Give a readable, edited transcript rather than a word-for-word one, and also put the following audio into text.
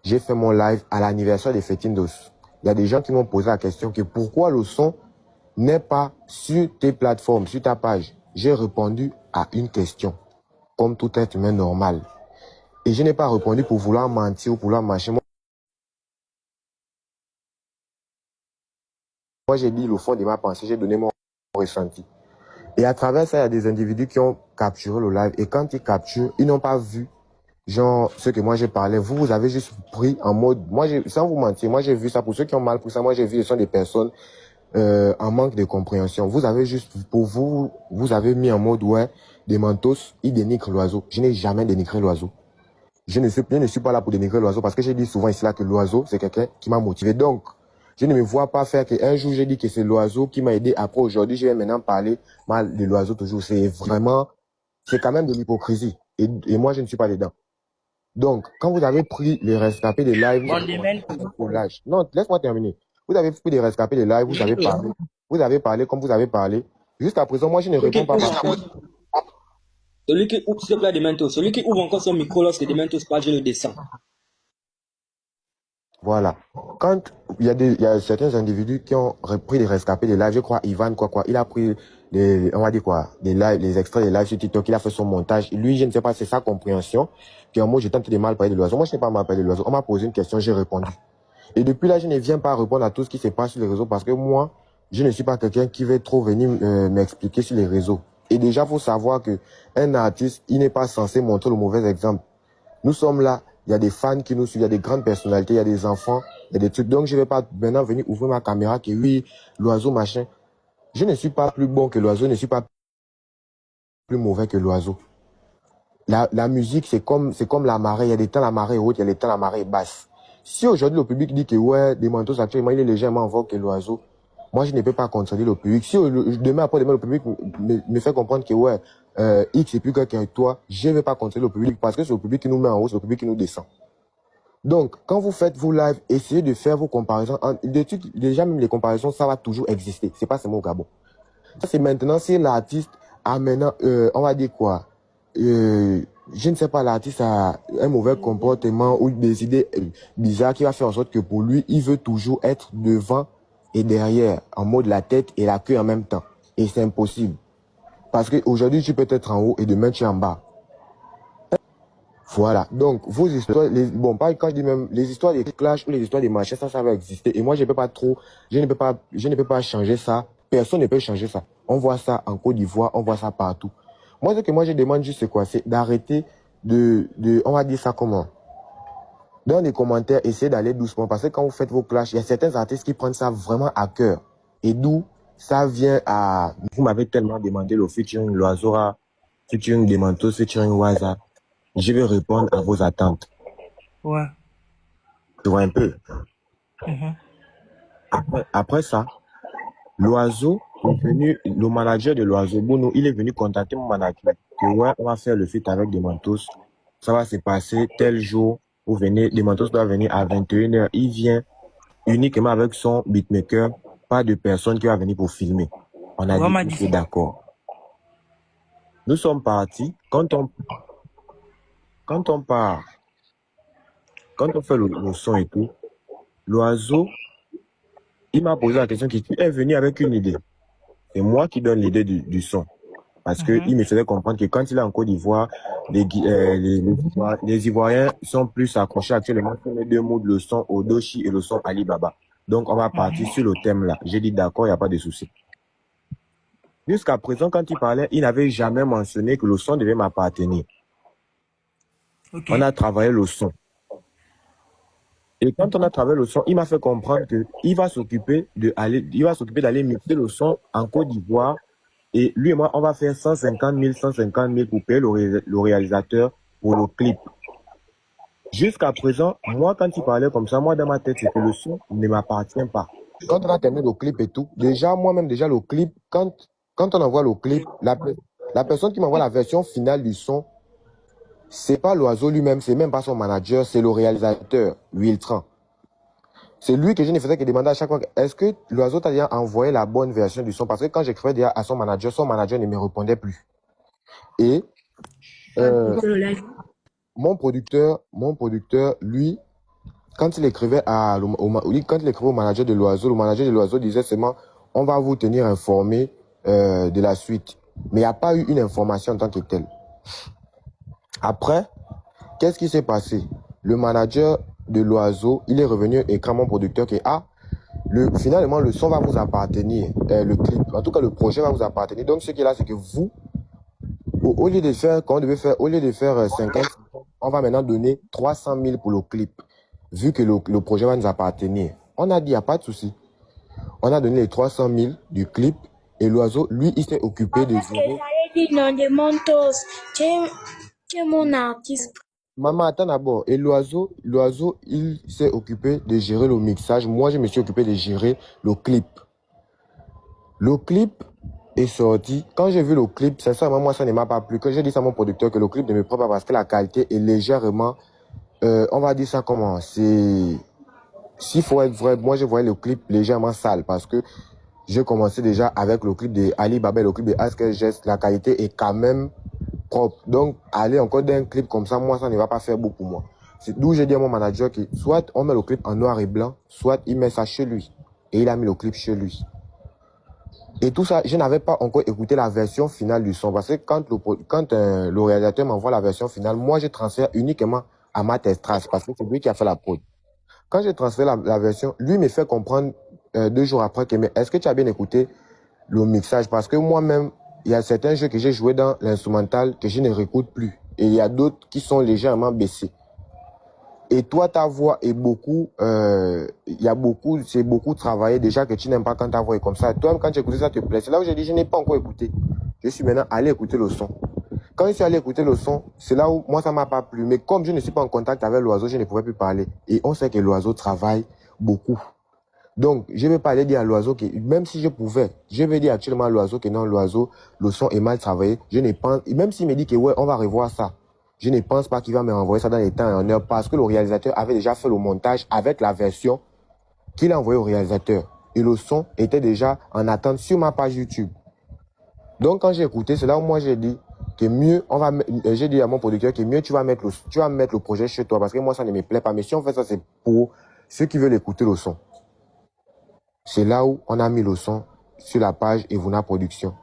j'ai fait mon live à l'anniversaire de Fetindos. Il y a des gens qui m'ont posé la question que pourquoi le son n'est pas sur tes plateformes, sur ta page. J'ai répondu à une question, comme tout être humain normal. Et je n'ai pas répondu pour vouloir mentir ou pour vouloir marcher. Moi, j'ai dit le fond de ma pensée, j'ai donné mon ressenti. Et à travers ça, il y a des individus qui ont capturé le live. Et quand ils capturent, ils n'ont pas vu, genre, ce que moi j'ai parlé. Vous avez juste pris en mode, sans vous mentir, moi j'ai vu ça. Pour ceux qui ont mal pris ça, moi j'ai vu, ce sont des personnes en manque de compréhension. Vous avez juste, pour vous, vous avez mis en mode, ouais, des mentos, ils dénigrent l'oiseau. Je n'ai jamais dénigré l'oiseau. Je ne suis pas là pour dénigrer l'oiseau parce que j'ai dit souvent ici là que l'oiseau, c'est quelqu'un qui m'a motivé. Donc, je ne me vois pas faire qu'un jour j'ai dit que c'est l'oiseau qui m'a aidé. Après, aujourd'hui, je vais maintenant parler mal de l'oiseau toujours. C'est vraiment, c'est quand même de l'hypocrisie. Et moi, je ne suis pas dedans. Donc, quand vous avez pris les rescapés des lives, non, laisse-moi terminer. Vous avez pris les rescapés des lives, vous avez parlé comme vous avez parlé. Jusqu'à présent, moi, je ne réponds pas parce que Celui qui ouvre, s'il te plaît, Demento, celui qui ouvre encore son micro lorsque Demento parle, je le descends. voilà. Quand il y a certains individus qui ont repris les rescapés des lives, je crois Ivan, il a pris on va dire quoi, des lives, les extraits des lives sur TikTok, il a fait son montage. Lui, je ne sais pas, c'est sa compréhension. Puis en moi, j'ai tenté de mal parler de l'oiseau. Moi, je n'ai pas mal parlé de l'oiseau. On m'a posé une question, j'ai répondu. Et depuis là, je ne viens pas répondre à tout ce qui se passe sur les réseaux parce que moi, je ne suis pas quelqu'un qui va trop venir m'expliquer sur les réseaux. Et déjà, faut savoir que un artiste, il n'est pas censé montrer le mauvais exemple. Nous sommes là, il y a des fans qui nous suivent, il y a des grandes personnalités, il y a des enfants, il y a des trucs. Donc, je ne vais pas maintenant venir ouvrir ma caméra que oui, l'oiseau, machin. Je ne suis pas plus bon que l'oiseau, je ne suis pas plus mauvais que l'oiseau. La musique, c'est comme la marée. Il y a des temps la marée est haute, il y a des temps la marée est basse. Si aujourd'hui le public dit que ouais, des manteaux actuellement, il est légèrement en vogue que l'oiseau, moi je ne peux pas contredire le public. Si demain après-demain le public me fait comprendre que ouais, X est plus que toi, je ne vais pas contredire le public parce que c'est le public qui nous met en haut, c'est le public qui nous descend. Donc, quand vous faites vos lives, essayez de faire vos comparaisons. Déjà, même les comparaisons, ça va toujours exister. C'est pas seulement au Gabon. Ça, c'est maintenant, si l'artiste a maintenant, on va dire quoi, je ne sais pas, l'artiste a un mauvais comportement ou des idées bizarres qui va faire en sorte que pour lui, il veut toujours être devant et derrière, en mode la tête et la queue en même temps. Et c'est impossible. Parce qu'aujourd'hui, tu peux être en haut et demain, tu es en bas. Voilà. Donc, vos histoires, bon, pas quand je dis même, les histoires des clashs ou les histoires des machins, ça va exister. Et moi, je ne peux pas changer ça. Personne ne peut changer ça. On voit ça en Côte d'Ivoire, on voit ça partout. Moi, ce que moi, je demande juste, c'est quoi? C'est d'arrêter on va dire ça comment? Dans les commentaires, essayez d'aller doucement. Parce que quand vous faites vos clashs, il y a certains artistes qui prennent ça vraiment à cœur. Et d'où ça vient à, vous m'avez tellement demandé le featuring Loazora, featuring Demantos, featuring Waza. Je vais répondre à vos attentes. Ouais. Tu vois un peu. Après ça, l'oiseau est venu, le manager de l'oiseau, Bono, il est venu contacter mon manager. Que ouais, on va faire le feat avec Demantos. Ça va se passer tel jour. Vous venez, Demantos doit venir à 21h. Il vient uniquement avec son beatmaker, pas de personne qui va venir pour filmer. On a dit, d'accord. Nous sommes partis. Quand on part, quand on fait le son et tout, l'oiseau, il m'a posé la question qui est venu avec une idée. C'est moi qui donne l'idée du son. Parce qu'il me faisait comprendre que quand il est en Côte d'Ivoire, les Ivoiriens sont plus accrochés actuellement sur les deux mots de le son Odoshi et le son Alibaba. Donc, on va partir sur le thème là. J'ai dit d'accord, il n'y a pas de souci. Jusqu'à présent, quand il parlait, il n'avait jamais mentionné que le son devait m'appartenir. Okay. On a travaillé le son. Et quand on a travaillé le son, il m'a fait comprendre qu'il va s'occuper d'aller mixer le son en Côte d'Ivoire. Et lui et moi, on va faire 150 000 pour payer le réalisateur pour le clip. Jusqu'à présent, moi, quand il parlait comme ça, moi, dans ma tête, c'est que le son ne m'appartient pas. Quand on a terminé le clip et tout, déjà, moi-même, le clip, quand on envoie le clip, la personne qui m'envoie la version finale du son, c'est pas l'oiseau lui-même, c'est même pas son manager, c'est le réalisateur, Wiltran. C'est lui que je ne faisais que demander à chaque fois, est-ce que l'oiseau t'a déjà envoyé la bonne version du son? Parce que quand j'écrivais déjà à son manager ne me répondait plus. Et mon producteur, lui, quand il écrivait quand il écrivait au manager de l'Oiseau, le manager de l'Oiseau disait seulement, on va vous tenir informé de la suite. Mais il n'y a pas eu une information en tant que telle. Après, qu'est-ce qui s'est passé? Le manager de l'Oiseau, il est revenu et mon producteur qui finalement, le son va vous appartenir, le clip. En tout cas, le projet va vous appartenir. Donc, ce qui est là, c'est que vous, au lieu de faire, quand on devait faire, au lieu de faire 50, on va maintenant donner 300 000 pour le clip, vu que le projet va nous appartenir. On a dit, il n'y a pas de souci. On a donné les 300 000 du clip et l'Oiseau, lui, il s'est occupé de gérer. J'allais dire non, demande tu es mon artiste. Maman, attends d'abord. Et l'Oiseau, il s'est occupé de gérer le mixage. Moi, je me suis occupé de gérer le clip. Le clip est sorti. Quand j'ai vu le clip, sincèrement, moi, ça ne m'a pas plu. Quand j'ai dit ça à mon producteur que le clip ne me prend pas parce que la qualité est légèrement, on va dire ça comment, s'il faut être vrai, moi, je voyais le clip légèrement sale parce que j'ai commencé déjà avec le clip de Ali Baba, le clip de Ask Gest. La qualité est quand même propre. Donc, aller encore d'un clip comme ça, moi, ça ne va pas faire beau pour moi. C'est d'où j'ai dit à mon manager que soit on met le clip en noir et blanc, soit il met ça chez lui. Et il a mis le clip chez lui. Et tout ça, je n'avais pas encore écouté la version finale du son. Parce que quand le réalisateur m'envoie la version finale, moi, je transfère uniquement à Matt Estras parce que c'est lui qui a fait la prod. Quand je transfère la version, lui me fait comprendre 2 jours après que, mais est-ce que tu as bien écouté le mixage? Parce que moi-même, il y a certains jeux que j'ai joués dans l'instrumental que je ne réécoute plus. Et il y a d'autres qui sont légèrement baissés. Et toi, ta voix est beaucoup, c'est beaucoup travaillé déjà que tu n'aimes pas quand ta voix est comme ça. Toi, quand tu écoutes ça, te plaît. C'est là où j'ai dit, je n'ai pas encore écouté. Je suis maintenant allé écouter le son. Quand je suis allé écouter le son, c'est là où moi, ça m'a pas plu. Mais comme je ne suis pas en contact avec l'Oiseau, je ne pouvais plus parler. Et on sait que l'Oiseau travaille beaucoup. Donc, je ne vais pas aller dire à l'Oiseau que, même si je pouvais, je vais dire actuellement à l'Oiseau que non, l'Oiseau, le son est mal travaillé. Je ne pense, même s'il me dit que ouais, on va revoir ça. Je ne pense pas qu'il va me renvoyer ça dans les temps et en heure parce que le réalisateur avait déjà fait le montage avec la version qu'il a envoyée au réalisateur. Et le son était déjà en attente sur ma page YouTube. Donc, quand j'ai écouté, c'est là où moi j'ai dit que mieux, j'ai dit à mon producteur que mieux tu vas mettre le projet chez toi parce que moi ça ne me plaît pas. Mais si on fait ça, c'est pour ceux qui veulent écouter le son. C'est là où on a mis le son sur la page Evuna Production.